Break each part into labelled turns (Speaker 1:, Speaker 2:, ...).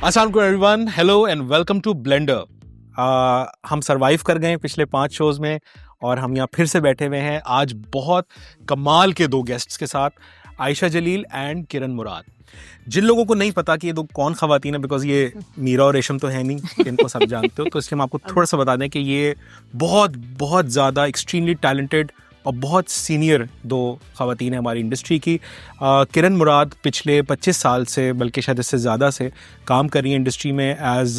Speaker 1: अस्सलाम वालेकुम everyone, hello and welcome to Blender. हम सरवाइव कर गए पिछले 5 शोज में और हम यहाँ फिर से बैठे हुए हैं आज बहुत कमाल के 2 गेस्ट्स के साथ, आयशा जलील एंड किरण मुराद। जिन लोगों को नहीं पता कि ये 2 कौन खवातीन है, बिकॉज ये मीरा और रेशम तो है नहीं, इनको सब जानते हो, तो इसलिए हम आपको थोड़ा सा बता दें कि ये बहुत बहुत ज़्यादा एक्सट्रीमली टैलेंटेड और बहुत सीनियर 2 ख़वातीन हैं हमारी इंडस्ट्री की। किरण मुराद पिछले 25 साल से, बल्कि शायद इससे ज़्यादा से काम कर रही है इंडस्ट्री में as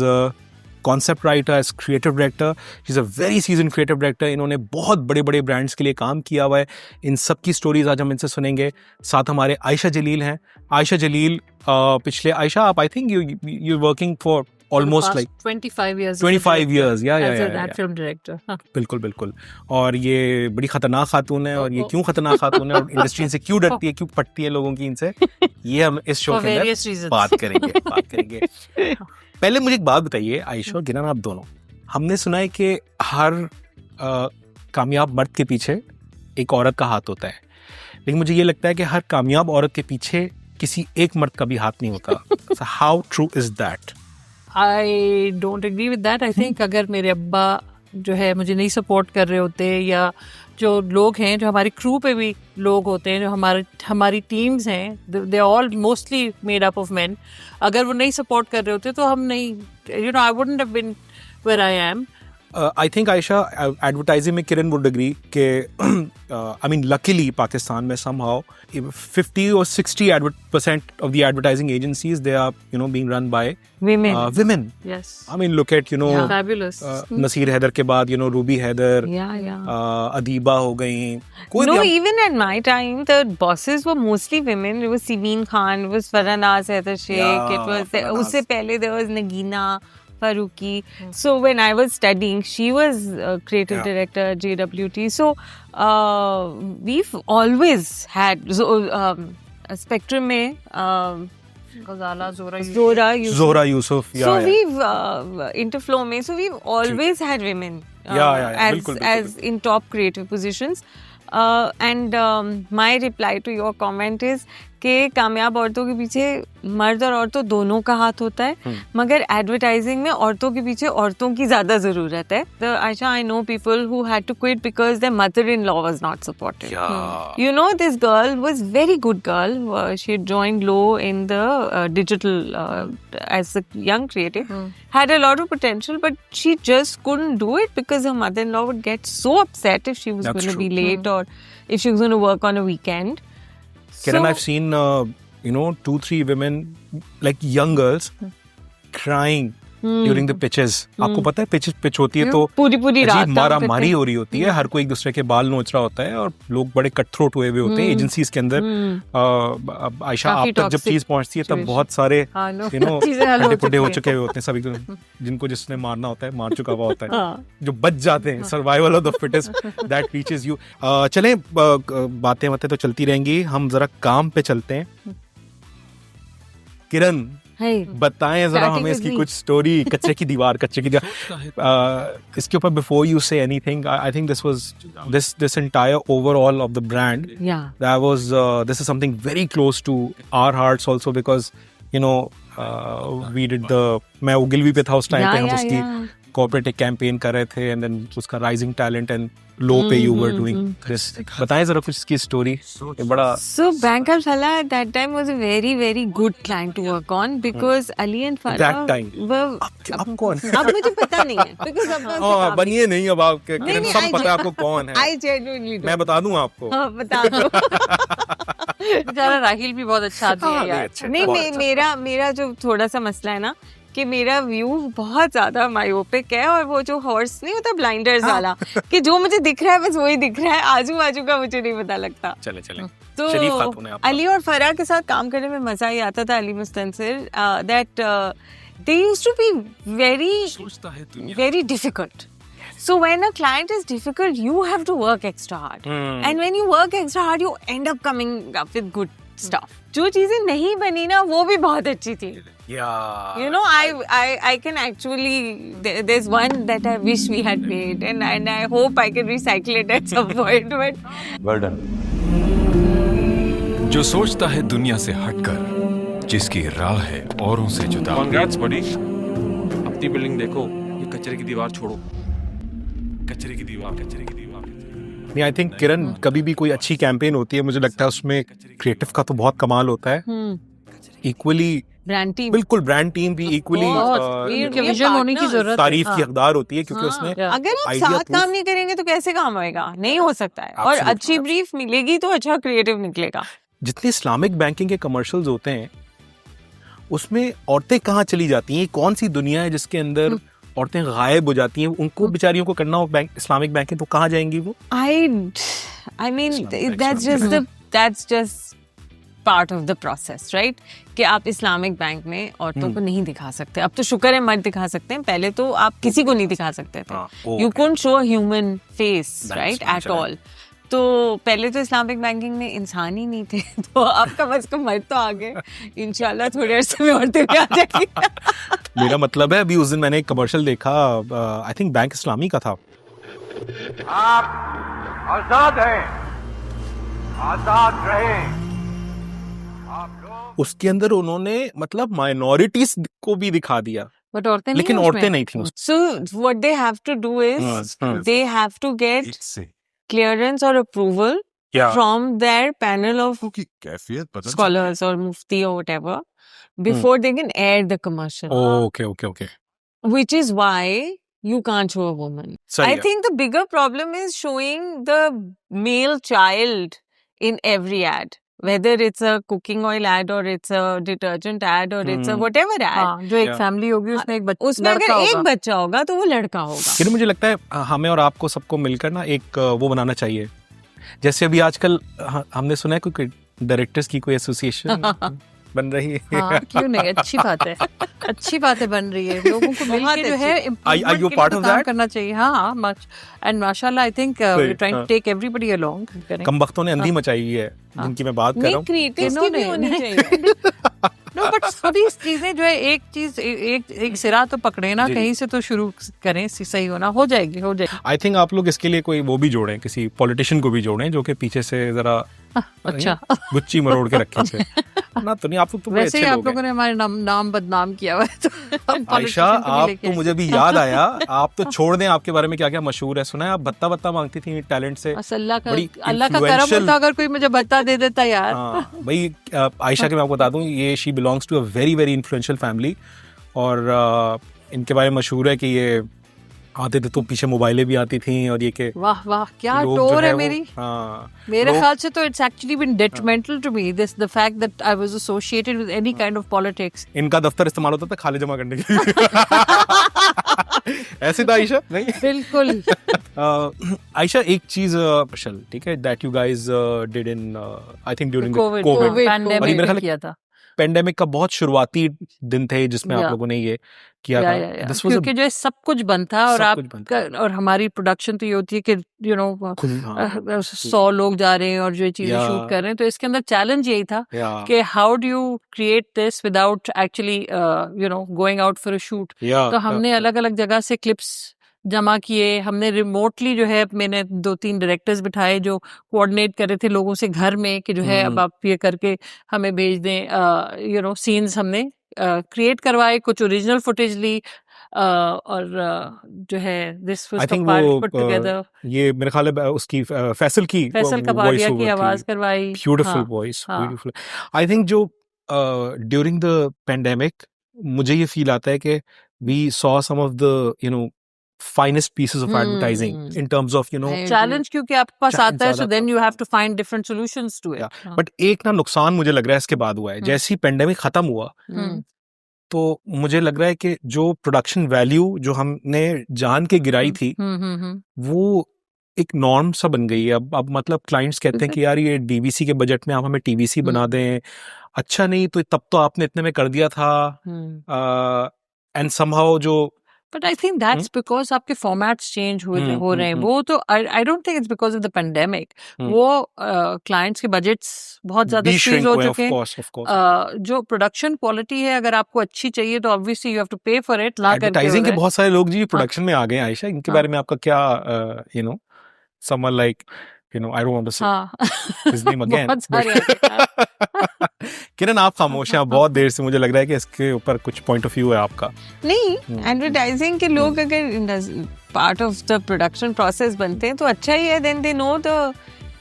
Speaker 1: concept writer, as creative director. She is a very seasoned creative director. इन्होंने बहुत बड़े बड़े ब्रांड्स के लिए काम किया हुआ है। इन सब की स्टोरीज आज हम इनसे सुनेंगे। साथ हमारे आयशा जलील हैं। आयशा जलील पिछले, आयशा आप I think you working for almost like
Speaker 2: 25 years
Speaker 1: yeah
Speaker 2: as a film director.
Speaker 1: बिल्कुल। और ये बड़ी खतरनाक खातून है, और ये क्यों खतरनाक खातून है और इंडस्ट्री से क्यों डरती है, क्यों पटती है लोगों की इनसे, ये हम इस शो के अंदर बात करेंगे। पहले मुझे एक बात बताइए आयशा और किरण, आप दोनों, हमने सुना है कि हर कामयाब मर्द के पीछे एक औरत का हाथ होता है, लेकिन मुझे ये लगता है कि हर कामयाब औरत के पीछे किसी एक मर्द का भी हाथ नहीं होता। How true is that?
Speaker 2: I don't agree with that. I think अगर मेरे अब्बा जो है मुझे नहीं सपोर्ट कर रहे होते, या जो लोग हैं, जो हमारी क्रू पे भी लोग होते हैं, जो हमारी टीम्स हैं, they all mostly made up of main, अगर वो नहीं सपोर्ट कर रहे होते तो हम नहीं, I wouldn't have been where I am.
Speaker 1: I think Aisha, advertising में Kiran would agree कि I mean luckily पाकिस्तान में somehow 50 or 60% of the advertising agencies, they are being run by women.
Speaker 2: Yes.
Speaker 1: I mean look at
Speaker 2: fabulous.
Speaker 1: Naseer Haider के बाद Ruby Haider, Adiba हो गई।
Speaker 3: Even at my time the bosses were mostly women. It was Siveen Khan, it was Farhanaz Haider Sheikh, it was उससे पहले there was Nagina Faruqi. So when I was studying, she was creative director at JWT. So we've always had Spectrum में Zohra Yusuf.
Speaker 1: So
Speaker 3: we've Interflow में, so we've always had women as in top creative positions. And my reply to your comment is कि कामयाब औरतों के पीछे मर्द और औरतों दोनों का हाथ होता है, मगर एडवर्टाइजिंग में औरतों के पीछे औरतों की ज़्यादा ज़रूरत है। तो Ayesha, I know people who had to quit because their mother in law was not supportive. This girl was very good girl, she joined Lowe in the digital age a young creative, had a lot of potential, but she just couldn't do it because her mother-in-law would get so upset if she was going to be late or if she was going to work on a weekend.
Speaker 1: Kiran, I've seen 2-3 women, like young girls, crying during the pitches. आपको पता है pitch होती है तो
Speaker 3: पूरी रात
Speaker 1: मारामारी हो रही होती है, हर कोई एक दूसरे के बाल नोच रहा होता है और लोग बड़े कट थ्रोट हुए होते हैं एजेंसीज के अंदर। आयशा, आप तक जब चीज पहुंचती है तब बहुत सारे हड्डे हो चुके हुए होते हैं, सभी जिनको जिसने मारना होता है मार चुका हुआ होता है, जो बच जाते हैं। Survival of the fittest that reaches you. चलें, बातें तो चलती रहेंगी, हम जरा काम पे चलते हैं। किरण, बताएं जरा हमें इसकी कुछ स्टोरी। कच्चे की दीवार इसके ऊपर, before you say anything, I think this was this entire overall of the brand, that was this is something very close to our hearts also, because we did the, मैं उगिलवी पे था उस time पे, हम उसकी corporate एक campaign कर रहे थे, एंड देन उसका राइजिंग टैलेंट एंड लो पे यू वर डूइंग दिस। बताएं जरा कुछ इसकी स्टोरी। बड़ा
Speaker 3: Bank of Salah at that time was a very very good client to work on because Ali and Farah
Speaker 1: that time
Speaker 3: अब कौन, अब मुझे पता नहीं है because अब
Speaker 1: बनिए नहीं, अब आप किरण सब पता है आपको कौन है।
Speaker 3: I genuinely don't.
Speaker 1: मैं बता दूं आपको।
Speaker 3: बता दो।
Speaker 2: बेचारा राहिल भी बहुत अच्छा आदमी है यार।
Speaker 3: नहीं, मेरा जो थोड़ा सा मसला है ना कि मेरा व्यू बहुत ज्यादा मायोपिक है, और वो जो हॉर्स नहीं होता ब्लाइंडर्स वाला, कि जो मुझे दिख रहा है बस वही दिख रहा है, आजू बाजू का मुझे नहीं पता लगता।
Speaker 1: चले
Speaker 3: तो अली और फराह के साथ काम करने में मजा ही आता था। Ali Mustansir, that they used to be very difficult. So when a client is difficult, you have to work extra hard. And when you work extra hard, you end up coming up with good stuff. जो चीजें नहीं बनी ना, वो भी बहुत अच्छी थी.
Speaker 1: Yeah.
Speaker 3: You know, I can actually, there's one that I wish we had made, and I hope I can recycle it at some point. But
Speaker 1: well done.
Speaker 4: जो सोचता है दुनिया से हटकर, जिसकी राह है औरों से जुदा।
Speaker 5: कांग्रेट्स बड़ी। अपनी बिल्डिंग देखो, ये कचरे की दीवार छोड़ो। कचरे की दीवार, कचरे की दीवार।
Speaker 1: नहीं, आई थिंक किरण, कभी भी कोई अच्छी कैंपेन होती है, मुझे लगता है उसमें क्रिएटिव का तो बहुत कमाल होता है। इक्वली
Speaker 3: ब्रांड टीम,
Speaker 1: बिल्कुल ब्रांड टीम भी इक्वली
Speaker 2: विजन होने की जरूरत है।
Speaker 1: तारीफ की हकदार होती है, क्योंकि
Speaker 3: हाँ,
Speaker 1: उसमें
Speaker 3: अगर आप
Speaker 1: idea
Speaker 3: साथ
Speaker 1: proof-
Speaker 3: काम नहीं करेंगे तो कैसे काम होएगा? नहीं हो सकता है। और
Speaker 1: Absolutely.
Speaker 3: अच्छी ब्रीफ मिलेगी तो अच्छा क्रिएटिव निकलेगा।
Speaker 1: जितने इस्लामिक बैंकिंग के कमर्शियल्स होते हैं उसमें औरतें कहाँ चली जाती हैं? कौन सी दुनिया है जिसके अंदर औरतें गायब हो जाती हैं? उनको बेचारियों को करना हो इस्लामिक बैंकिंग, तो कहाँ जाएंगी वो?
Speaker 3: I mean, that's just part of the process, right? कि आप इस्लामिक बैंक में औरतों को नहीं दिखा सकते। अब तो शुक्र है मर्द दिखा सकते हैं, पहले तो आप किसी को नहीं दिखा सकते थे। You couldn't show a human face, right? At all. तो पहले तो इस्लामिक बैंकिंग में इंसान ही नहीं थे, तो अब कम से कम मर्द तो आ गए। इंशाल्लाह थोड़े अरसे में औरतें भी आ जाएंगी।
Speaker 1: मेरा मतलब है, अभी उस दिन मैंने एक कमर्शियल देखा, आई थिंक बैंक इस्लामी का था।
Speaker 6: आप आजाद हैं, आजाद रहें।
Speaker 1: उसके अंदर उन्होंने मतलब माइनॉरिटीज को भी दिखा दिया,
Speaker 2: बट औरतें
Speaker 1: लेकिन औरतें नहीं थी उसमें।
Speaker 3: So what they have to do is they have to get clearance or approval from their panel of scholars or mufti or whatever before they can air the commercial.
Speaker 1: Okay.
Speaker 3: Which is why you can't show a woman. I think the bigger problem is showing the male child in every ad. Whether it's a cooking oil ad or it's a detergent ad or it's a whatever ad.
Speaker 2: हाँ, जो एक family होगी उसमें एक बच्चा,
Speaker 3: उसमें अगर एक बच्चा होगा तो वो लड़का होगा।
Speaker 1: फिर मुझे लगता है हमें और आपको सबको मिलकर ना एक वो बनाना चाहिए, जैसे अभी आजकल हमने सुना है कोई डायरेक्टर्स की कोई एसोसिएशन बन रही है।
Speaker 2: हाँ, क्यों नहीं, अच्छी बात है, अच्छी बातें बन रही है। लोगों को मिलके जो है
Speaker 1: Are you part of that?
Speaker 2: करना चाहिए। हाँ, मच एंड माशाल्लाह I think we are trying to take everybody along.
Speaker 1: कम वक्तों ने अंधी मचाई है जिनकी मैं बात कर रहा हूँ।
Speaker 3: क्रिएटिव्स की भी होनी चाहिए।
Speaker 2: नो बट सभी चीजें जो है एक सिरा तो पकड़े ना, कहीं से तो शुरू करें, सही होना हो जाएगी।
Speaker 1: आई थिंक आप लोग इसके लिए कोई वो भी जोड़ें, किसी पॉलिटिशियन को भी जोड़ें जो कि पीछे से जरा
Speaker 2: अच्छा
Speaker 1: गुच्ची मरोड़ के रखे थे ना। तो नहीं, आप लोग तो
Speaker 2: वैसे ही आप लोगों ने हमारे नाम बदनाम किया हुआ है। तो
Speaker 1: आयशा, आप तो मुझे भी याद आया, आप तो छोड़ दें, आपके बारे में क्या क्या मशहूर है। सुना है आप भत्ता मांगती थी टैलेंट से।
Speaker 2: अल्लाह का करम होता अगर कोई मुझे भत्ता दे देता यार।
Speaker 1: भाई आयशा के मैं आपको बता दूं, ये she belongs to a very very influential family, और इनके बारे में मशहूर है कि ये आते थे तो पीछे मोबाइलें भी आती थी, और ये के
Speaker 2: वाह क्या टोर है मेरी। मेरे ख्याल से तो it's actually been detrimental to me this the fact that I was associated with any kind of politics.
Speaker 1: इनका दफ्तर इस्तेमाल होता था खाली जमा करने के लिए। ऐसे था आयशा? नहीं, बिल्कुल। आयशा, एक चीज स्पेशल, ठीक है, that you guys did in I think during Covid
Speaker 2: pandemic किया था।
Speaker 1: पेंडेमिक का बहुत शुरुआती दिन थे जिसमें आप लोगों ने ये किया था।
Speaker 2: क्योंकि जो सब कुछ बंद था, और हमारी प्रोडक्शन तो ये होती है कि 100 लोग जा रहे हैं और जो चीजें शूट कर रहे हैं, तो इसके अंदर चैलेंज यही था कि how do you create this without actually going out for a shoot. तो हमने अलग अलग जगह से क्लिप्स जमा किए, हमने रिमोटली जो है, मैंने 2-3 डायरेक्टर्स बिठाए जो कोऑर्डिनेट कर रहे थे लोगों से घर में कि जो है अब आप ये करके हमें भेज दें। सीन्स हमने क्रिएट करवाए, कुछ ओरिजिनल फुटेज ली, और जो है दिस वाज पुट टुगेदर।
Speaker 1: ये मेरे ख्याल है उसकी फैसल कबाड़िया
Speaker 2: की आवाज करवाई।
Speaker 1: Beautiful voice, beautiful. I think जो ड्यूरिंग द पेंडेमिक मुझे ये फील आता है कि we saw some of the finest pieces of advertising in terms of
Speaker 2: challenge, क्योंकि आपके पास आता है, so then you have to find different solutions to it.
Speaker 1: But एक ना नुकसान मुझे लग रहा है इसके बाद हुआ है। जैसे ही पेंडेमिक खत्म हुआ तो मुझे लग रहा है कि जो प्रोडक्शन वैल्यू जो हमने जान के गिराई थी वो एक नॉर्म सा बन गई है। अब मतलब क्लाइंट्स कहते हैं कि यार ये डीवीसी के बजट में आप हमें टीवीसी बना दें। अच्छा नहीं तो तब तो आपने इतने में कर दिया था, एंड समहाउ जो
Speaker 2: But I think that's because आपके formats change हो रहे हैं। वो तो I don't think it's because of the pandemic. वो clients के budgets बहुत ज़्यादा squeeze हो चुके हैं। जो production quality है, अगर आपको अच्छी चाहिए तो obviously you have to pay for it।
Speaker 1: Advertising के बहुत सारे लोग जी production में आ गए हैं। आयशा, इनके बारे में आपका क्या someone like I don't want to say his name again. किरण आप खामोश हैं बहुत देर से, मुझे लग रहा है कि इसके ऊपर कुछ पॉइंट ऑफ व्यू है आपका।
Speaker 3: नहीं, एडवर्टाइजिंग के लोग अगर part of the production process बनते हैं तो अच्छा ही है, then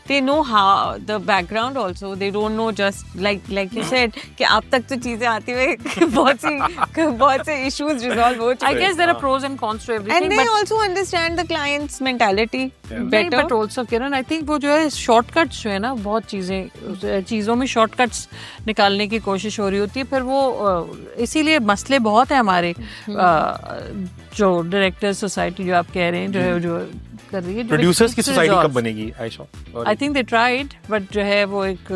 Speaker 3: they know how the background also, they don't know just like you said कि आप तक तो चीजें आती हुए बहुत से issues resolve हो चुके हैं।
Speaker 2: I guess there are pros and cons to everything,
Speaker 3: and they also understand the client's mentality better.
Speaker 2: But also Kiran, I think वो जो है shortcuts जो है ना, बहुत चीज़ों में shortcuts निकालने की कोशिश हो रही होती है, फिर वो इसीलिए मसले बहुत हैं हमारे जो डायरेक्टर सोसाइटी जो आप कह रहे हैं जो कर रही है।
Speaker 1: प्रोड्यूसर्स की सोसाइटी कब बनेगी Ayesha?
Speaker 2: I think they tried, but जो है वो एक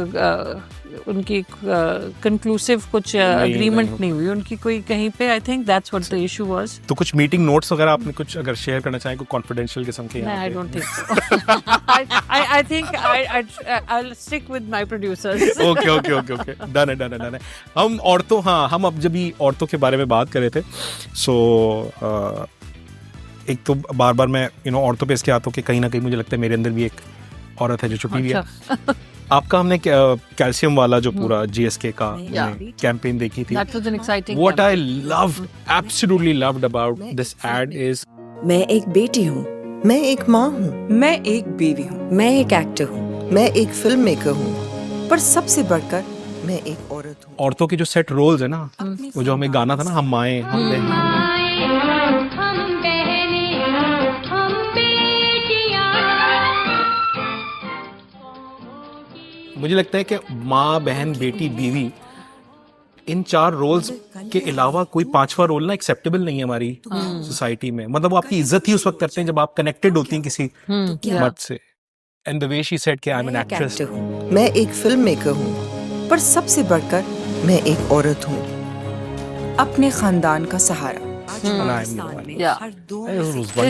Speaker 2: उनकी कंक्लूसिव कुछ एग्रीमेंट नहीं हुई उनकी कोई कहीं पे। I think that's what the issue was.
Speaker 1: तो कुछ मीटिंग नोट्स वगैरह आपने कुछ अगर शेयर करना चाहें, कोई कॉन्फिडेंशियल किस्म के?
Speaker 2: I don't think so. I think I will stick with my producers.
Speaker 1: Okay done है। हम अब जब भी औरतों के बारे में बात कर रहे थे, सो एक तो बार मैं औरतों पे इसके आता हूँ कि कहीं ना कहीं मुझे लगता है मेरे अंदर भी एक औरत है जो छुपी हुई है। आपका हमने कैल्शियम वाला जो पूरा जीएसके का कैंपेन देखी थी,
Speaker 2: That was an exciting
Speaker 1: What I
Speaker 2: campaign.
Speaker 1: absolutely loved about this ad is
Speaker 7: मैं एक बेटी हूँ, मैं एक माँ हूँ, मैं एक बीवी हूँ, मैं एक एक्टर हूँ, मैं एक फिल्म मेकर हूँ, पर सबसे बढ़कर मैं एक औरत हूँ।
Speaker 1: औरतों के जो सेट रोल्स है ना, वो जो हमें गाना था ना, हम माएं हम बहनें, मुझे लगता है कि माँ, बहन, बेटी, बीवी, इन 4 रोल्स के अलावा कोई 5वां रोल ना एक्सेप्टेबल नहीं है हमारी सोसाइटी में। मतलब वो आपकी इज्जत ही उस वक्त करते हैं जब आप कनेक्टेड होती हैं किसी मर्द से। And the way she said कि आई एम एन एक्ट्रेस,
Speaker 7: मैं एक फिल्म मेकर हूँ, पर सबसे बढ़कर मैं एक औरत हूँ, अपने खानदान का सहारा।
Speaker 2: Yeah, it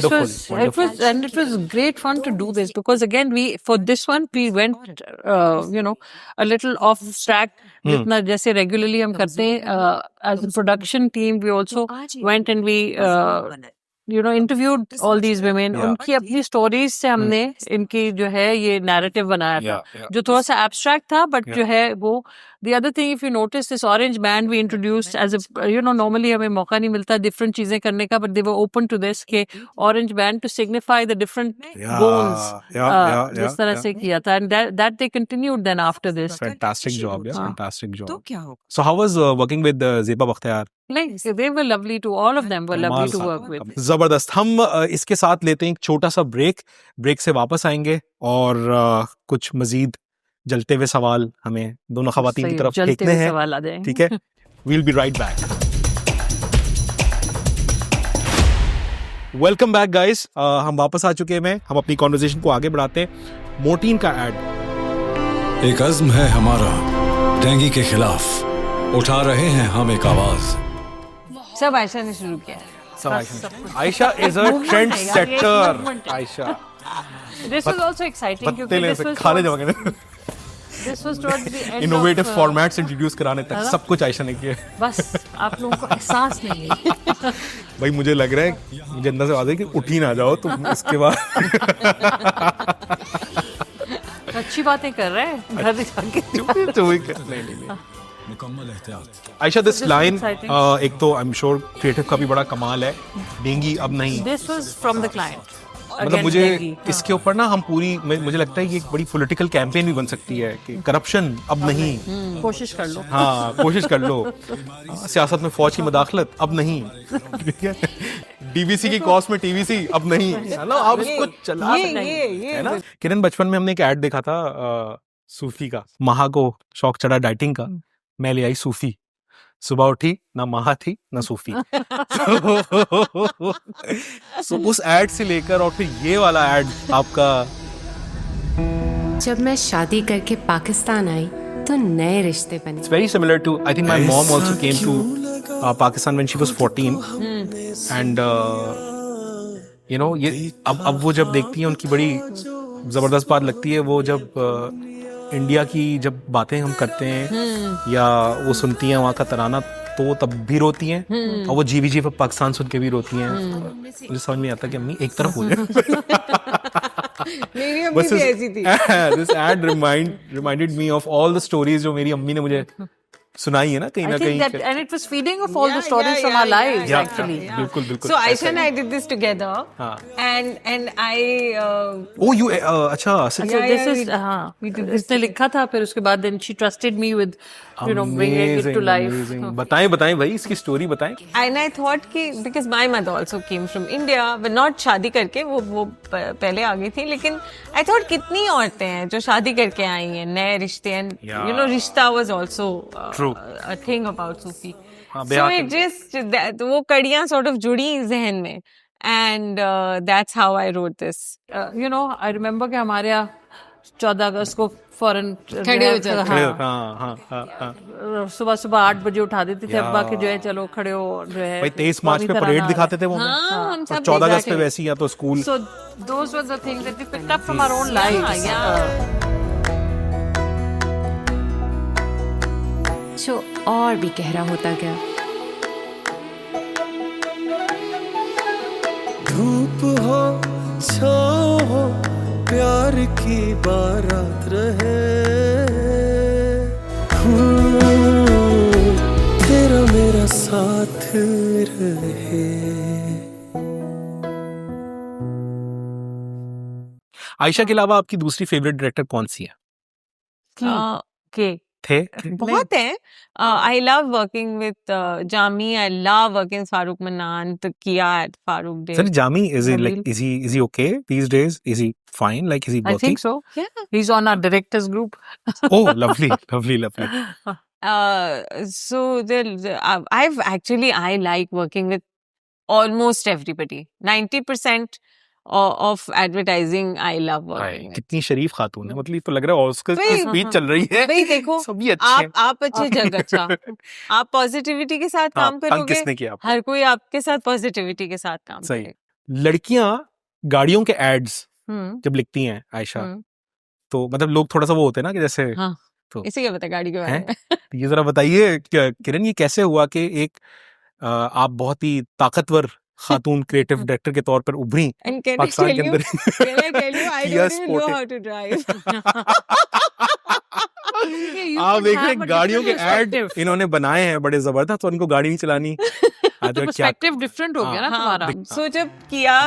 Speaker 2: was great fun to do this because again for this one we went a little off track जितना जैसे regularly हम करते हैं as a production team. We also went and we interviewed all these women. उनकी अपनी stories से हमने इनकी जो है ये narrative बनाया था जो थोड़ा सा abstract था, but जो है वो the other thing, if you notice, this orange band we introduced as a normally हमें मौका नहीं मिलता different चीजें करने का, but they were open to this के orange band to signify the different goals जिस तरह से किया था, and that they continued then after this.
Speaker 1: Fantastic job, fantastic job.
Speaker 7: तो क्या होगा?
Speaker 1: So how was working with Zeba Bakhtiar?
Speaker 2: Like they were lovely too, all of them were lovely to work with.
Speaker 1: जबरदस्त। हम इसके साथ लेते हैं एक छोटा सा ब्रेक से वापस आएंगे और कुछ मजीद जलते हुए सवाल हमें दोनों खवातीन की तरफ फेंकने हैं, ठीक है? We'll be right back. Welcome back guys. हम वापस आ चुके हैं। हम अपनी कॉन्वर्सेशन को आगे बढ़ाते हैं। मोर्टीन का एड।
Speaker 4: एक अज़्म है हमारा डेंगू के खिलाफ, उठा रहे हैं हम एक आवाज।
Speaker 3: सब आयशा ने शुरू किया।
Speaker 1: Ayesha is a trend setter. Ayesha
Speaker 2: This was also exciting
Speaker 1: पत्ते लेने से खाने जमाने
Speaker 2: This was towards the end
Speaker 1: innovative
Speaker 2: of
Speaker 1: formats introduce कराने तक सब कुछ आयशा ने किया।
Speaker 2: बस आप लोगों को एहसास नहीं है।
Speaker 1: भाई मुझे लग रहा है, मुझे अंदर से आवाज है कि उठ ही ना जाओ तुम इसके बाद।
Speaker 2: अच्छी बातें कर रहे हैं घर जाके।
Speaker 1: नहीं। आयशा दिस लाइन एक तो आई एम श्योर क्रिएटिव का भी बड़ा कमाल है, डेंगी अब नहीं।
Speaker 2: This was from the client.
Speaker 1: मतलब मुझे इसके ऊपर ना हम पूरी, मुझे लगता है कि एक बड़ी पॉलिटिकल कैंपेन भी बन सकती है कि करप्शन अब नहीं।
Speaker 2: कोशिश कर लो।
Speaker 1: हाँ कोशिश कर लो। सियासत में फौज की मदाखलत अब नहीं, ठीक है? डीवीसी की कॉस्ट में टीवीसी अब नहीं, है ना? आप इसको चला सकते हैं ना? किरण, बचपन में हमने एक ऐड देखा था सूफी का। महा को शौक चढ़ा डाइटिंग का, मैं ले आई सूफी। सुबह उठी ना महा थी ना सूफी। so, उस एड से लेकर और फिर ये वाला एड आपका।
Speaker 8: जब मैं शादी करके पाकिस्तान आई तो नए रिश्ते बने।
Speaker 1: It's very similar to, I think my mom also came to Pakistan when she was 14 and ये अब वो जब देखती हैं उनकी बड़ी जबरदस्त बात लगती है, वो जब इंडिया की जब बातें हम करते हैं या वो सुनती हैं वहाँ का तराना, तो वो तब भी रोती हैं और वो जी पाकिस्तान सुन के भी रोती हैं। मुझे समझ नहीं आता कि अम्मी एक तरफ हो जाए।
Speaker 3: मेरी अम्मी भी ऐसी थी.
Speaker 1: This ad reminded me of all the stories जो मेरी अम्मी ने मुझे सुनाई है ना कहीं ना कहीं.
Speaker 2: And it was feeding of all the stories from our lives actually.
Speaker 1: बिल्कुल बिल्कुल.
Speaker 3: So Aisha and I did this together. And I.
Speaker 1: Oh you अच्छा.
Speaker 2: This is इसने लिखा था फिर उसके बाद then she trusted me with bringing it to life.
Speaker 1: बताएं भाई इसकी स्टोरी बताएं.
Speaker 3: And I thought कि because my mother also came from India, but not शादी करके वो पहले आ गई थी, लेकिन I thought कितनी औरतें हैं जो शादी करके आई हैं नए रिश्ते, and रिश्ता was also a thing about Sufi. So it just वो कड़ियाँ sort of जुड़ी जहन में, and that's how I wrote this.
Speaker 2: I remember कि हमारे यहाँ 14 अगस्त को फौरन
Speaker 3: खड़े हो जाते
Speaker 2: सुबह 8 बजे उठा देते थे अब्बा के, जो है चलो खड़े हो, जो है
Speaker 1: भाई 23 मार्च पे परेड दिखाते थे वो.
Speaker 3: हम सब
Speaker 1: 14 अगस्त पे वैसी या तो school.
Speaker 2: So those were the things that we picked up from our own lives.
Speaker 8: जो और भी गहरा होता गया.
Speaker 9: धूप हो छाँव हो प्यार की बारात रहे, तेरा मेरा साथ रहे.
Speaker 1: आयशा के अलावा आपकी दूसरी फेवरेट डायरेक्टर कौन सी
Speaker 3: के
Speaker 1: थे?
Speaker 3: बहुत हैं. I love working with Jami. I love working with Farooq Mannan, Kiya at Farooq Day.
Speaker 1: Sir, Jami, is he okay these days? Is he fine? Like, is he working?
Speaker 2: I think so. Yeah. He's on our directors group.
Speaker 1: Oh, lovely.
Speaker 3: So I like working with almost everybody. 90% of advertising I love working with.
Speaker 1: कितनी शरीफ खातून है, मतलब तो लग रहा है Oscar की speech चल रही है.
Speaker 3: भाई देखो,
Speaker 1: सभी अच्छे
Speaker 3: आप अच्छे जगह अच्छा, आप पॉजिटिविटी के साथ काम करोगे,
Speaker 1: किसने किया?
Speaker 3: हर कोई आपके साथ पॉजिटिविटी के साथ काम करेगा.
Speaker 1: लड़कियां गाड़ियों के एड्स जब लिखती हैं आयशा, तो मतलब लोग थोड़ा सा वो होते हैं ना कि जैसे
Speaker 3: तो इसे क्या पता गाड़ी के बारे में.
Speaker 1: ये जरा बताइए किरण, ये कैसे हुआ कि एक आप बहुत ही ताकतवर खातून क्रिएटिव डायरेक्टर के तौर पर उभरी पाकिस्तान के अंदर. आप देख रहे गाड़ियों के ऐड इन्होंने बनाए हैं बड़े जबरदस्त, और इनको गाड़ी नहीं चलानी.
Speaker 2: पर्सपेक्टिव डिफरेंट हो गया ना तुम्हारा.
Speaker 3: सो जब किया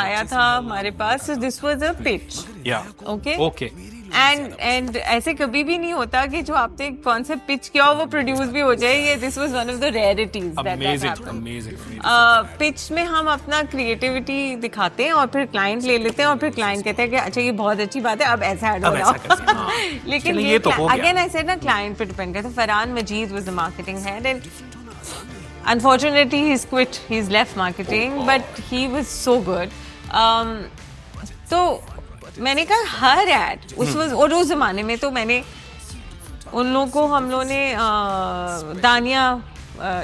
Speaker 3: आया था हमारे पास, this was a pitch. Okay. And ऐसे कभी भी नहीं होता कि जो आपने कौन सा पिच किया हो वो प्रोड्यूस भी हो जाए. ये this was one of the rarities that happened. Pitch में हम अपना क्रिएटिविटी दिखाते हैं और फिर क्लाइंट ले लेते हैं, और फिर क्लाइंट कहते हैं कि अच्छा ये बहुत अच्छी बात है, अब ऐसा ऐड हो रहा है. लेकिन ये अगेन आई सेड ना, क्लाइंट पे डिपेंड करता है. Farhan Majeed was the marketing head, and unfortunately he's quit, he's left marketing, but he was so good. तो मैंने कहा हर ऐड और उस जमाने में तो मैंने उन लोगों को, हम लोगों ने दानिया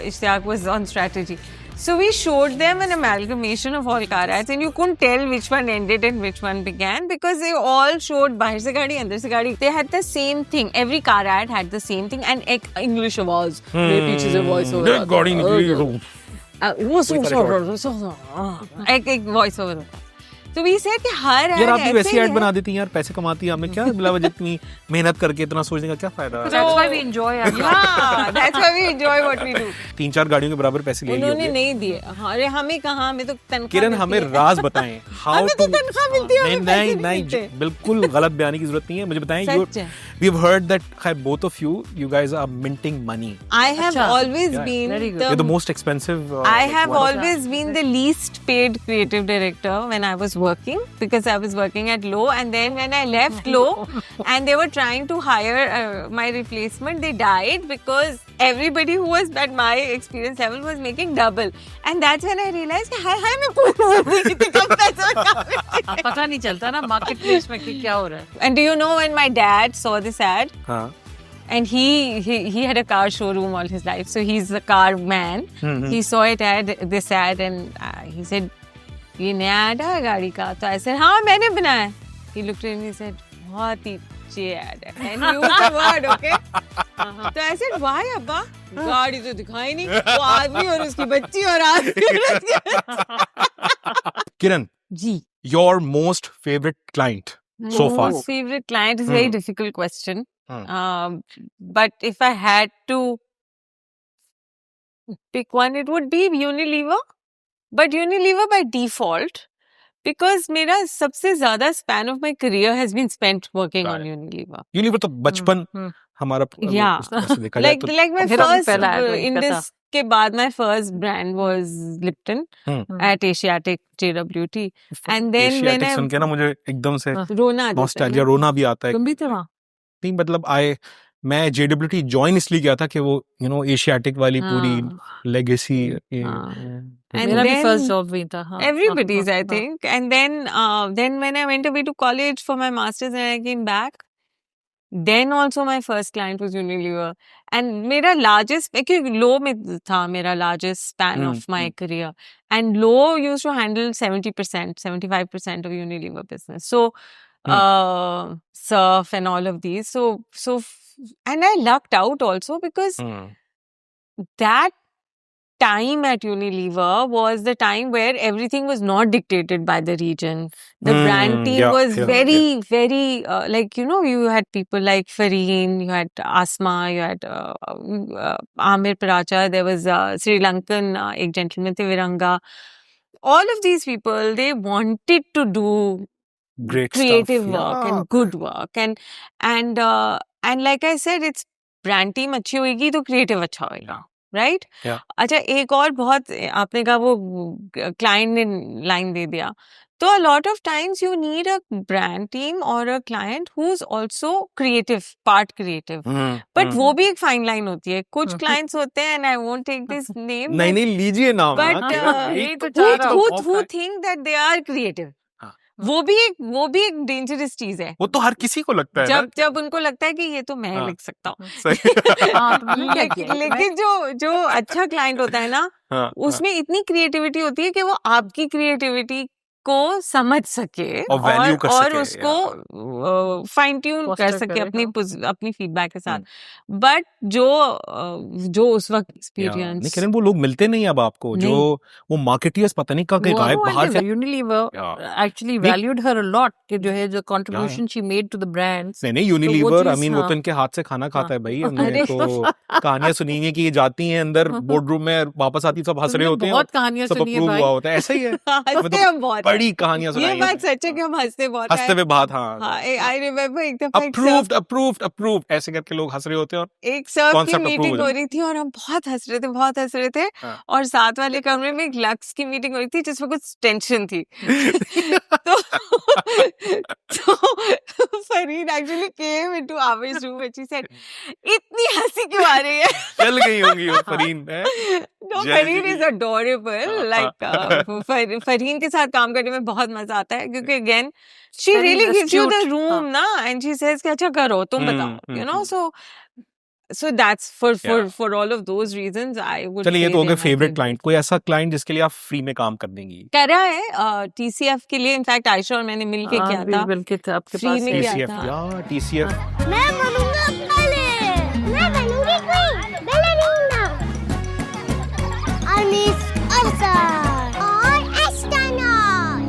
Speaker 3: Ishtiyaq was on strategy, so we showed them an amalgamation of all car ads, and you couldn't tell which one ended and which one began because they all showed बाहर से गाड़ी अंदर से गाड़ी. They had the same thing, every car ad had the same thing, and एक English आवाज मेरे पीछे से वॉइस ओवर
Speaker 1: गाड़ी निकली
Speaker 3: एक वॉइस ओवर. तो we said कि हर
Speaker 1: यार आप भी वैसी ऐड बना देती हैं यार, पैसे कमाती हैं, हमें क्या बिला जितनी मेहनत करके इतना सोचने का क्या फायदा.
Speaker 2: That's why we enjoy it.
Speaker 3: Yeah, that's why we enjoy what we do.
Speaker 1: 3-4 गाड़ियों के बराबर पैसे ले लिए
Speaker 3: उन्होंने नहीं दिए. अरे हमें कहाँ, हमें तो तनख्वाह.
Speaker 1: किरण हमें राज बताएं.
Speaker 3: हमें तो तनख्वाह मिलती है.
Speaker 1: नहीं बिल्कुल गलत बयानी की जरूरत नहीं है. मुझे बताएं, we've heard that both of you guys are minting money.
Speaker 3: I have always been
Speaker 1: you're the most expensive.
Speaker 3: I have always been the least paid creative director when I was working, because I was working at Low, and then when I left Low and they were trying to hire my replacement, they died because everybody who was at my experience level was making double, and that's when I realized कि हाय मैं कितने कम पैसे में
Speaker 2: पता नहीं चलता ना market place में क्या हो रहा है.
Speaker 3: And do you know, when my dad saw this ad, and he had a car showroom all his life, so he's a car man. He saw this ad, and he said, ये नया ad है गाड़ी का. तो I said, हाँ मैंने बनाया. He looked at me and said, बहुत ही अच्छी ad है, and used the word, okay. तो I said, why अब्बा, गाड़ी तो दिखाई नहीं, वो आदमी और उसकी बच्ची और आदमी.
Speaker 1: Kiran
Speaker 3: ji,
Speaker 1: your most favourite client so far?
Speaker 3: Most favorite client is a very difficult question. But if I had to pick one, it would be Unilever. But Unilever by default, because मेरा सबसे ज़्यादा span of my career has been spent working on Unilever.
Speaker 1: Unilever तो बचपन हमारा
Speaker 3: like my first Indus के बाद my first brand was Lipton at Asiatic JWT, and then when I
Speaker 1: सुन के ना मुझे एकदम से
Speaker 3: रोना
Speaker 1: नॉस्टैल्जिया रोना भी आता है।
Speaker 2: तुम भी थे वहाँ?
Speaker 1: नहीं मतलब मैं JWT ज्वाइन इसलिए किया था कि वो एशियाटिक वाली पूरी लेगेसी
Speaker 2: मेरा भी फर्स्ट जॉब भी था।
Speaker 3: Everybody's I think, and then when I went away to college for my masters and I came back, then also my first client was Unilever, and मेरा largest क्योंकि लो में था मेरा largest span of my career, and Low used to handle 70%, 75% of Unilever business. So Surf and all of these. So and I lucked out also because that time at Unilever was the time where everything was not dictated by the region. The brand team was very, very like, you had people like Fareen, you had Asma, you had Amir Paracha, there was Sri Lankan, ek gentleman the Viranga. All of these people, they wanted to do
Speaker 1: great
Speaker 3: creative
Speaker 1: stuff,
Speaker 3: work and good work. And like I said, it's brand team अच्छी होगी तो creative अच्छा होगा. Right? अच्छा एक और बहुत आपने कहा वो client ने line दे दिया तो a lot of times you need a brand team or a client who's also creative, part creative. But वो भी एक fine line होती है. कुछ clients होते हैं and I won't take this name.
Speaker 1: नहीं लीजिए नाम.
Speaker 3: But who think that they are creative. वो भी एक डेंजरस चीज है.
Speaker 1: वो तो हर किसी को लगता है
Speaker 3: जब उनको लगता है कि ये तो मैं लिख सकता हूँ. लेकिन जो अच्छा क्लाइंट होता है ना उसमें इतनी क्रिएटिविटी होती है कि वो आपकी क्रिएटिविटी को समझ सके और उसको फाइन ट्यून कर सके अपनी फीडबैक के साथ. बट जो उस वक्त एक्सपीरियंस
Speaker 1: नहीं किरण वो लोग मिलते नहीं अब आपको जो वो मार्केटियर्स पता नहीं कहाँ गायब बाहर से.
Speaker 2: Unilever actually valued her a lot कि जो है जो contribution she made to the brands.
Speaker 1: नहीं Unilever I mean वो तो इनके हाथ से खाना खाता है भाई. हमने तो कहानियां सुनी है कि ये जाती हैं अंदर बोर्ड रूम में वापस आती सब हंस रहे होते हैं.
Speaker 2: बहुत कहानियां सुनी है भाई.
Speaker 1: होता है ऐसा ही है. बड़ी कहानियां सुनाई.
Speaker 3: ये बात सच है कि हम हंसते बहुत हैं.
Speaker 1: हंसते हुए बात. हाँ
Speaker 3: आई रिमेम्बर एक दफा
Speaker 1: अप्रूव्ड ऐसे करके लोग हंस रहे होते हैं. और एक
Speaker 3: सर्व की मीटिंग हो रही थी और हम बहुत हंस रहे थे और साथ वाले कमरे में एक लक्स की मीटिंग हो रही थी जिसमें कुछ टेंशन थी. तो Fareen actually came into our room and she said, इतनी हंसी क्यों आ रही है?
Speaker 1: चल गई होंगी वो Fareen.
Speaker 3: No, Fareen is adorable. Like Fareen के साथ काम करने में बहुत मजा आता है क्योंकि again she really gives you the room ना and she says कि अच्छा करो तुम बताओ. So that's for all of those reasons I would.
Speaker 1: चलिए ये तो हो गया फेवरेट क्लाइंट. कोई ऐसा क्लाइंट जिसके लिए आप फ्री में काम कर देंगी?
Speaker 3: कर रहा है TCF के लिए. इनफैक्ट आयशा और मैंने मिलके किया था.
Speaker 2: मिलके था आपके पास
Speaker 1: TCF. यार TCF
Speaker 10: मैं बनूंगा पहले. मैं बनूंगी क्वीन. बैलेरिना और मिस अरसर और एस्ट्रोनॉट.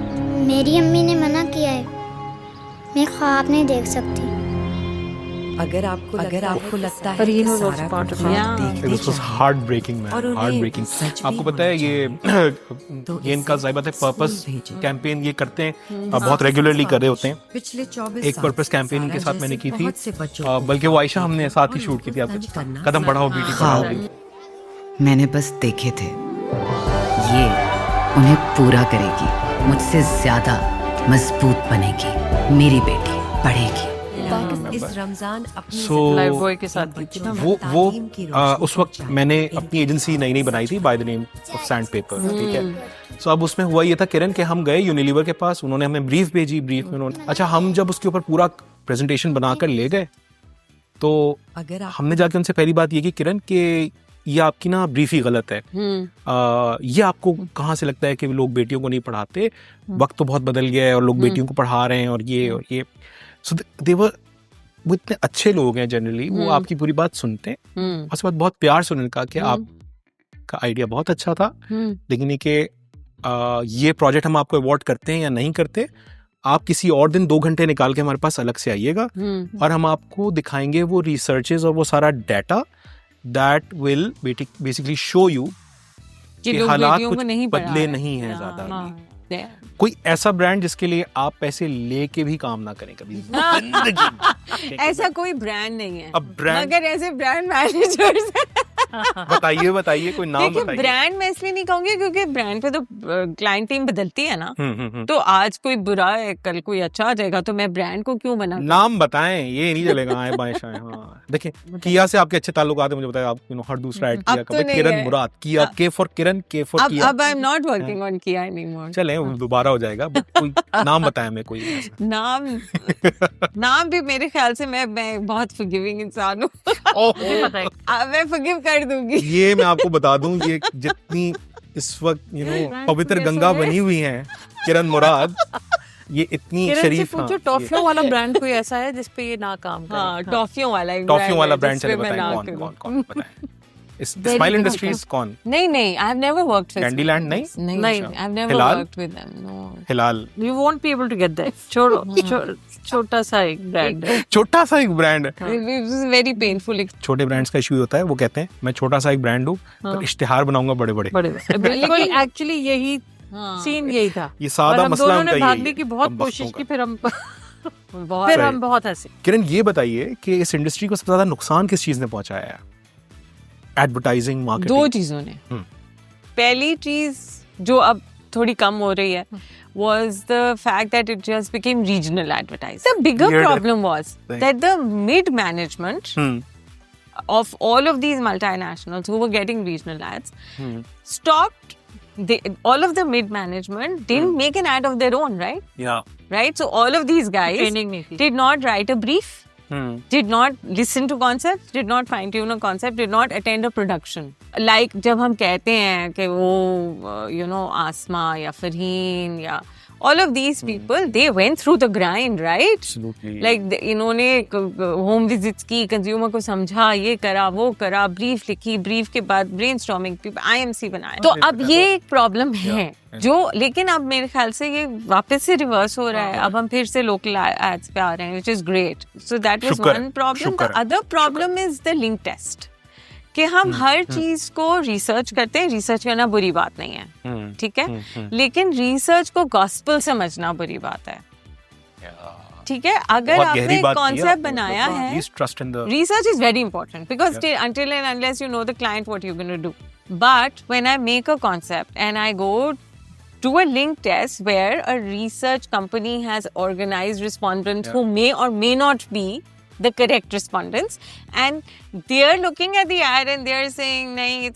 Speaker 10: मेरी अम्मी ने मना किया है. मैं ख्वाब नहीं देख सकती.
Speaker 8: अगर आपको लगता है कि सारा
Speaker 1: This was heartbreaking man. Heartbreaking. आपको पता है ये इनका ज़ाहिर है पर्पस कैंपेन ये करते हैं बहुत रेगुलरली कर रहे होते हैं.
Speaker 8: पिछले 24
Speaker 1: एक पर्पस कैंपेन इनके साथ मैंने की थी बल्कि वो आयशा हमने साथ ही शूट की थी. आप कदम बढ़ाओ बेटी बढ़ाओ.
Speaker 11: मैंने बस देखे थे ये उन्हें पूरा करेगी. मुझसे ज्यादा मजबूत बनेगी. मेरी बेटी पढ़ेगी.
Speaker 8: इस रमजान
Speaker 2: लाइफ बॉय के साथ
Speaker 1: वो उस वक्त मैंने अपनी एजेंसी नई बनाई थी by the name of sand paper. ठीक है. सो अब उसमें हुआ ये था किरण कि हम गए यूनिलीवर के पास. उन्होंने हमें ब्रीफ भेजी. ब्रीफ में उन्होंने अच्छा हम जब उसके ऊपर पूरा प्रेजेंटेशन बनाकर ले गए तो हमने जाके उनसे पहली बात ये की किरण के ये आपकी ना ब्रीफ ही गलत है. ये आपको कहाँ से लगता है कि लोग बेटियों को नहीं पढ़ाते? वक्त तो बहुत बदल गया है और लोग बेटियों को पढ़ा रहे हैं और ये So वो इतने अच्छे लोग हैं जनरली. वो आपकी पूरी बात सुनते हैं. उसके बाद बहुत प्यार से उन्होंने कहा कि आपका आइडिया बहुत अच्छा था लेकिन ये कि ये प्रोजेक्ट हम आपको अवॉर्ड करते हैं या नहीं करते, आप किसी और दिन 2 घंटे निकाल के हमारे पास अलग से आइएगा और हम आपको दिखाएंगे वो रिसर्चेस और वो सारा data that will basically show you कि हालात कुछ बदले नहीं हैं ज्यादा। कोई ऐसा ब्रांड जिसके लिए आप पैसे लेके भी काम ना करें कभी जिंदगी।
Speaker 3: ऐसा कोई ब्रांड नहीं है,
Speaker 1: अब ब्रांड
Speaker 3: मगर ऐसे ब्रांड मैनेजर्स
Speaker 1: बताइए कोई नाम बताइए।
Speaker 3: ब्रांड मैं इसलिए नहीं कहूंगी क्योंकि ब्रांड पे तो क्लाइंट टीम बदलती है ना। तो आज कोई बुरा है, कल कोई अच्छा आ जाएगा, तो मैं ब्रांड को क्यों बना।
Speaker 1: नाम बताएं, ये नहीं चलेगा आए बाएं शाएं। हाँ देखिए, किया से आपके अच्छे ताल्लुकात है, मुझे बताया आप हर दूसरा ऐड किया कभी किरण मुराद, किया के फॉर किरण, के फॉर किया।
Speaker 3: अब I am not working on किया एनीमोर।
Speaker 1: चलें दोबारा हो जाएगा, बट कोई नाम बताएं हमें कोई
Speaker 3: नाम भी मेरे ख्याल से मैं बहुत फॉरगिविंग इंसान हूँ। मैं फॉरगिव कर दूंगी।
Speaker 1: ये मैं आपको बता दूं, ये जितनी इस वक्त पवित्र गंगा बनी हुई है किरण मुराद, ये इतनी शरीफ।
Speaker 2: पूछो टॉफियों वाला ब्रांड कोई ऐसा है जिसपे ये ना काम करे?
Speaker 3: हाँ, टॉफियों वाला ब्रांड चले,
Speaker 1: बताएं कौन बताएं। स्माइल इंडस्ट्रीज कौन?
Speaker 3: नहीं, I have never worked with
Speaker 1: Candyland. नहीं,
Speaker 3: I have never worked with them. No,
Speaker 1: Hilal,
Speaker 2: you won't be able to get that. छोटा सा एक ब्रांड है,
Speaker 1: छोटा सा एक ब्रांड है।
Speaker 3: It is very painful.
Speaker 1: छोटे ब्रांड्स का इशू होता है, वो कहते हैं मैं छोटा सा एक ब्रांड हूँ पर इश्तिहार बनाऊंगा बड़े बड़े।
Speaker 2: बिल्कुल, एक्चुअली यही सीन यही था।
Speaker 1: ये सादा मसला उनका,
Speaker 2: भागने की बहुत कोशिश की, फिर हम बहुत हंसे।
Speaker 1: किरण ये बताइए कि इस इंडस्ट्री को सबसे ज्यादा नुकसान किस चीज ने पहुंचाया है? Advertising, marketing.
Speaker 3: 2 चीजों ने। पहली चीज जो अब थोड़ी कम हो रही है was the fact that it just became regional advertising. The bigger problem was that the mid management of all of these multinationals who were getting regional ads stopped. All of the mid management didn't make an ad of their own, right?
Speaker 1: Yeah.
Speaker 3: Right? So all of these guys did not write a brief, did not listen to concepts, did not fine tune a concept, did not attend a production. Like जब हम कहते हैं कि वो आसमा या फरहीन या all of these people, they went through the grind, right?
Speaker 1: Absolutely.
Speaker 3: Like इन्होंने home visits की, consumer को समझा, ये करा, वो करा, brief लिखी, brief के बाद brainstorming, IMC बनाया। तो अब ये एक problem है जो, लेकिन अब मेरे ख्याल से ये वापस से रिवर्स हो रहा है। अब हम फिर से लोकल एड्स पे आ रहे हैं, which is great. So that was one problem. The other problem is the link test. कि हम हर चीज को रिसर्च करते हैं। रिसर्च करना बुरी बात नहीं है, ठीक है, लेकिन रिसर्च को गॉस्पेल समझना बुरी बात है, ठीक है। अगर आपने कॉन्सेप्ट बनाया है, research is very important because until and unless you know the client what you're going to do. But when I make a concept and I go to a link test where a research company has organized respondents who may or may not be the correct respondents, and they're looking at the ad and they're saying nahi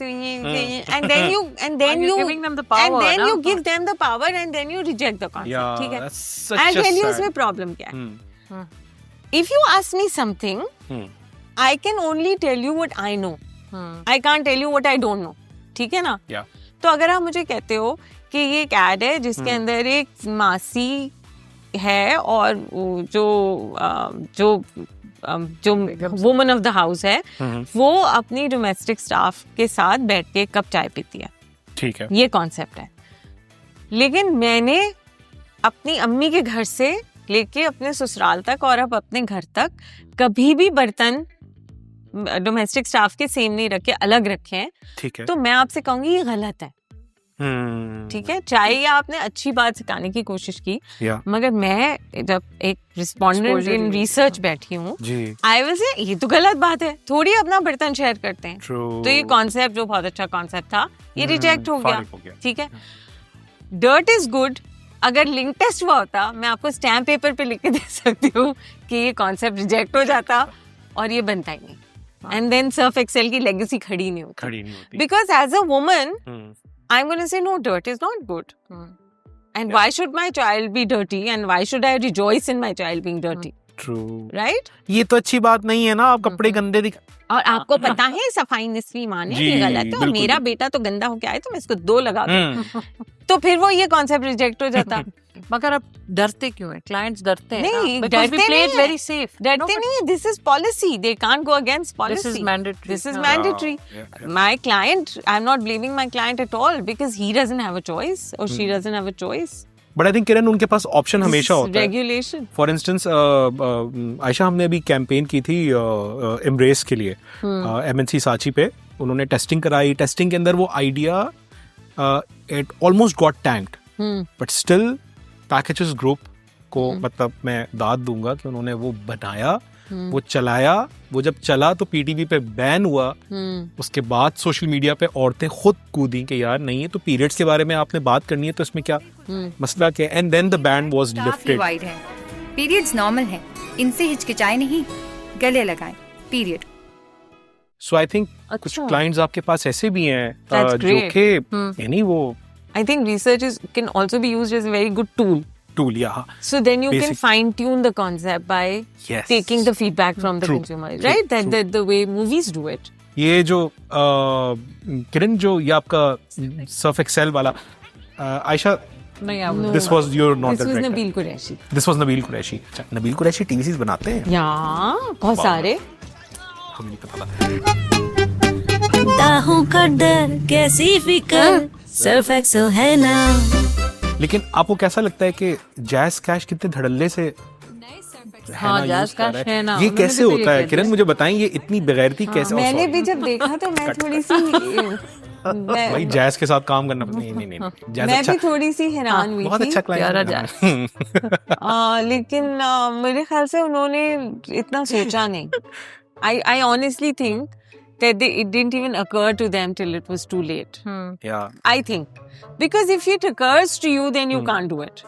Speaker 3: and then you
Speaker 2: giving them the power,
Speaker 3: and then you give them the power and then you reject the concept, ठीक है। I'll tell you इसमें problem क्या है। If you ask me something, I can only tell you what I know. I can't tell you what I don't know, ठीक है ना। तो अगर आप मुझे कहते हो कि ये एक ad है जिसके अंदर एक मासी है और जो वुमन ऑफ द हाउस है, वो अपनी डोमेस्टिक स्टाफ के साथ बैठ के कप चाय पीती है,
Speaker 1: ठीक है,
Speaker 3: ये कॉन्सेप्ट है। लेकिन मैंने अपनी अम्मी के घर से लेके अपने ससुराल तक और अब अपने घर तक कभी भी बर्तन डोमेस्टिक स्टाफ के सेम नहीं रखे, अलग रखे हैं,
Speaker 1: ठीक है।
Speaker 3: तो मैं आपसे कहूंगी ये गलत है, ठीक है। चाहे आपने अच्छी बात सिखाने की कोशिश की, मगर मैं जब एक रिस्पोंडेंट इन रिसर्च बैठी हूँ, आई विल से ये तो गलत बात है, थोड़ी अपना बर्तन शेयर करते हैं। तो ये कॉन्सेप्ट जो बहुत अच्छा कॉन्सेप्ट था, ये रिजेक्ट हो गया, ठीक है। Dirt is good. अगर लिंक टेस्ट हुआ होता, मैं आपको स्टैम्प पेपर पे लिख के दे सकती हूँ कि ये कॉन्सेप्ट रिजेक्ट हो जाता और ये बनता ही नहीं, एंड देन सर्फ एक्सेल की लेगेसी खड़ी नहीं होती। Because as a woman I'm going to say no, dirt is not good. And why should my child be dirty? And why should I rejoice in my child being dirty?
Speaker 1: True.
Speaker 3: Right?
Speaker 1: ये तो अच्छी बात नहीं है ना, आप कपड़े गंदे
Speaker 3: और आपको पता है सफाई निस्वी ईमान है, ये गलत है, और मेरा बेटा तो गंदा होके आए तो मैं इसको 2 लगा दूं। तो फिर वो ये कॉन्सेप्ट रिजेक्ट हो जाता।
Speaker 2: मगर अब डरते क्यों हैं? क्लाइंट्स डरते हैं
Speaker 3: नहीं,
Speaker 2: ना, because we
Speaker 3: डरते
Speaker 2: play it
Speaker 3: नहीं
Speaker 2: very safe.
Speaker 3: डरते नहीं, this is policy, they can't go against policy.
Speaker 2: This is mandatory.
Speaker 3: This is mandatory. My client, I'm not blaming my client at all because he doesn't have a choice or she doesn't have a choice.
Speaker 1: But I think Kiran उनके पास option हमेशा होता है.
Speaker 3: Regulation.
Speaker 1: For instance Ayesha, हमने अभी campaign की थी embrace के लिए MNC सांची पे. उन्होंने टेस्टिंग कराई. टेस्टिंग के अंदर वो idea it almost got tanked, but still packages group को मतलब मैं दाद दूंगा कि उन्होंने वो बनाया, वो चलाया. वो जब चला तो PTV पे बैन हुआ. उसके बाद सोशल मीडिया पे औरतें खुद कूदी कि यार नहीं है तो पीरियड्स के बारे में आपने बात करनी है तो इसमें क्या मसला क्या. And then the ban was lifted.
Speaker 12: Periods normal है, इनसे हिचकिचाए नहीं, गले लगाएं. पीरियड.
Speaker 1: सो आई थिंक कुछ क्लाइंट्स आपके पास ऐसे भी हैं जो कि यानी वो
Speaker 3: I think research can also be used as a very good tool.
Speaker 1: Yeah.
Speaker 3: So then you can fine tune the concept by taking the feedback from the consumer, right? That the way movies do it.
Speaker 1: ये जो किरण जो ये आपका Surf Excel वाला आयशा,
Speaker 2: नहीं,
Speaker 1: this was your not
Speaker 3: this was Nabeel Qureshi.
Speaker 1: This was Nabeel Qureshi. अच्छा, Nabeel Qureshi TV series बनाते हैं
Speaker 3: यार बहुत सारे.
Speaker 1: हमें नहीं पता था.
Speaker 13: दाहों का डर कैसी फिकर, सर्फ एक्सेल है ना.
Speaker 1: लेकिन आपको कैसा लगता है कि जैज कैश कितने धड़ल्ले से
Speaker 2: जैज कैश है ना,
Speaker 1: ये कैसे होता है? किरण मुझे बताएं ये इतनी बेगैरती कैसे?
Speaker 3: मैंने भी जब देखा तो मैं थोड़ी सी
Speaker 1: भाई जैज के साथ काम करना नहीं
Speaker 3: मैं भी थोड़ी सी हैरान हुई थी.
Speaker 1: बहुत अच्छा क्लाइंट.
Speaker 3: लेकिन मेरे ख्याल से उन्होंने इतना सोचा नहीं. I honestly think that it didn't even occur to them till it was too late. I think because if it occurs to you then you can't do it.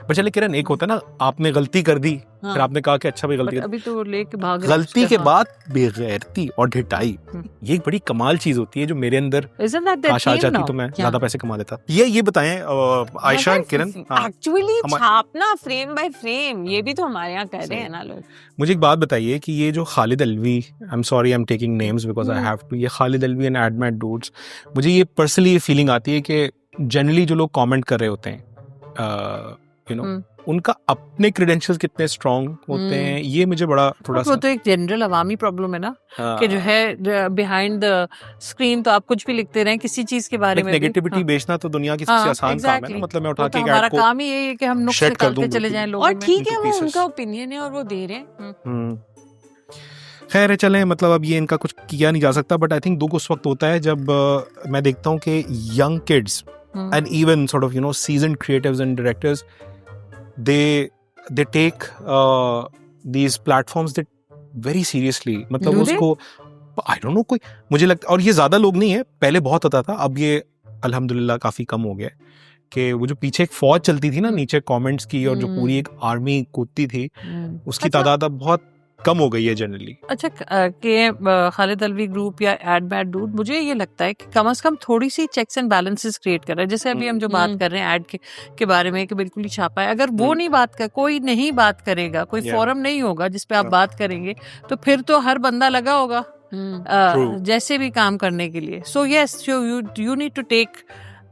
Speaker 1: पर चले किरण, एक होता है ना आपने गलती कर दी, फिर आपने कहा कि अच्छा भाई गलती कर,
Speaker 2: अभी तो लेके भाग
Speaker 1: गलती के बाद बेगैरती और ढिठाई, ये एक बड़ी कमाल चीज होती है जो मेरे अंदर काश आ जाती तो मैं ज्यादा पैसे कमा लेता. ये बताएं आयशा किरण,
Speaker 3: एक्चुअली छापना फ्रेम बाय फ्रेम ये भी तो हमारे यहाँ कर रहे हैं ना लोग.
Speaker 1: मुझे एक बात बताइए कि ये जो Khalid Alvi, I am sorry I am taking names because I have to, ये खालिद अलवी एंड एडमेट डूड्स, मुझे ये पर्सनली ये फीलिंग आती है कि जनरली जो लोग कमेंट कर रहे होते हैं यू नो उनका अपने क्रेडेंशियल्स कितने स्ट्रांग होते हैं, ये मुझे बड़ा थोड़ा सा,
Speaker 2: वो तो एक जनरल अवामी प्रॉब्लम है ना कि जो है बिहाइंड द स्क्रीन तो आप कुछ भी लिखते रहें किसी चीज के बारे में.
Speaker 1: नेगेटिविटी बेचना तो दुनिया की सबसे आसान काम है ना. मतलब मैं उठा के
Speaker 2: हमारा काम ही यही है कि हम नुक्स निकालते चले जाएं लोगों में.
Speaker 3: और ठीक है वो उनका ओपिनियन है और वो दे रहे हैं.
Speaker 1: खैर है, चलें, मतलब अब ये इनका कुछ किया नहीं जा सकता. बट आई थिंक दुख उस वक्त होता है जब मैं देखता हूँ कि young kids and even sort of seasoned creatives and directors they take these platforms that very seriously. मतलब उसको I don't know, कोई मुझे लगता, और ये ज्यादा लोग नहीं है, पहले बहुत होता था, अब ये अल्हम्दुलिल्लाह काफी कम हो गया कि वो जो पीछे एक फौज चलती थी ना नीचे कमेंट्स की, और जो पूरी एक आर्मी कूदती थी, उसकी तादाद अब बहुत कम हो गई है जनरली.
Speaker 2: अच्छा, कि खालिद अलवी ग्रुप या एडमेट डूड, मुझे ये लगता है कि कम से कम थोड़ी सी चेक्स एंड बैलेंसेस क्रिएट कर रहा है. जैसे अभी हम जो बात कर रहे हैं एड के बारे में कि बिल्कुल ही छापा है, अगर वो नहीं बात कर, कोई नहीं बात करेगा, कोई फोरम नहीं होगा जिस पे आप बात करेंगे, तो फिर तो हर बंदा लगा होगा जैसे भी काम करने के लिए. So yes, you need to take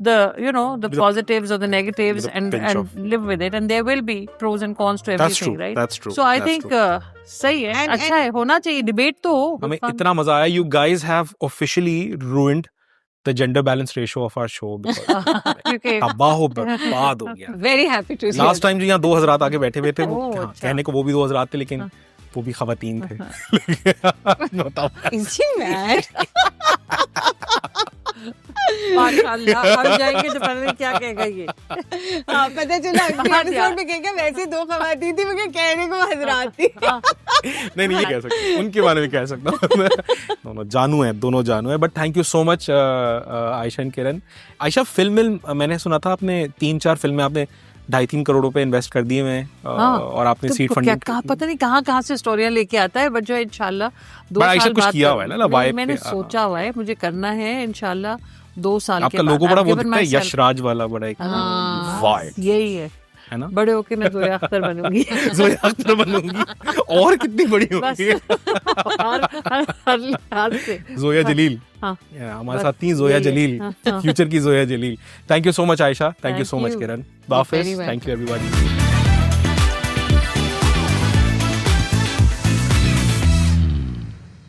Speaker 2: the positives or the negatives and live with it, and there will be pros and cons to everything, right?
Speaker 1: That's true.
Speaker 2: So I think सही है, अच्छा है, होना चाहिए, डिबेट तो हो.
Speaker 1: हमें इतना मजा आया. You guys have officially ruined the gender balance ratio of our show because तबाह बर्बाद हो गया.
Speaker 3: Very happy to see.
Speaker 1: Last time जो यहाँ 2 हज़रात आगे बैठे हुए थे, वो कहने को वो भी 2 हज़रात थे, लेकिन वो भी खवातीन थे.
Speaker 3: Is she mad?
Speaker 2: माशाल्लाह, हम जाएंगे तो पता नहीं क्या कहेगा ये.
Speaker 3: पता चला एपिसोड में कहेगा वैसे 2 खवातीन थी, मगर कहने को हज़रात थी.
Speaker 1: नहीं ये कह सकते, उनके बारे में कह सकता हूँ. दोनों जानू है. But thank you so much Ayesha and Kiran. Ayesha, film मैंने सुना था आपने 3-4 फिल्में आपने 2.5-3 करोड़ रुपए इन्वेस्ट कर दिए हैं, और आपने
Speaker 2: तो
Speaker 1: सीड फंडिंग,
Speaker 2: पता नहीं कहाँ से स्टोरियां लेके आता है, बट जो इंशाल्लाह 2 साल
Speaker 1: कुछ किया हुआ है ना,
Speaker 2: मैंने सोचा हुआ है, मुझे करना है इंशाल्लाह 2 साल के बाद.
Speaker 1: आपका लोगो बड़ा वो दिखता है, यशराज वाला बड़ा एक
Speaker 2: यही है.
Speaker 1: है ना?
Speaker 2: बड़े होके मैं जोया अख्तर बनूंगी।
Speaker 1: जोया अख्तर बनूंगी, और कितनी बड़ी होगी? जोया जलील।
Speaker 2: हाँ,
Speaker 1: हमारे साथ थी जोया जलील, फ्यूचर की Zoya Jalil. Thank you so much Ayesha, thank you so much Kiran, बाफिज, थैंक यू एवरीबॉडी।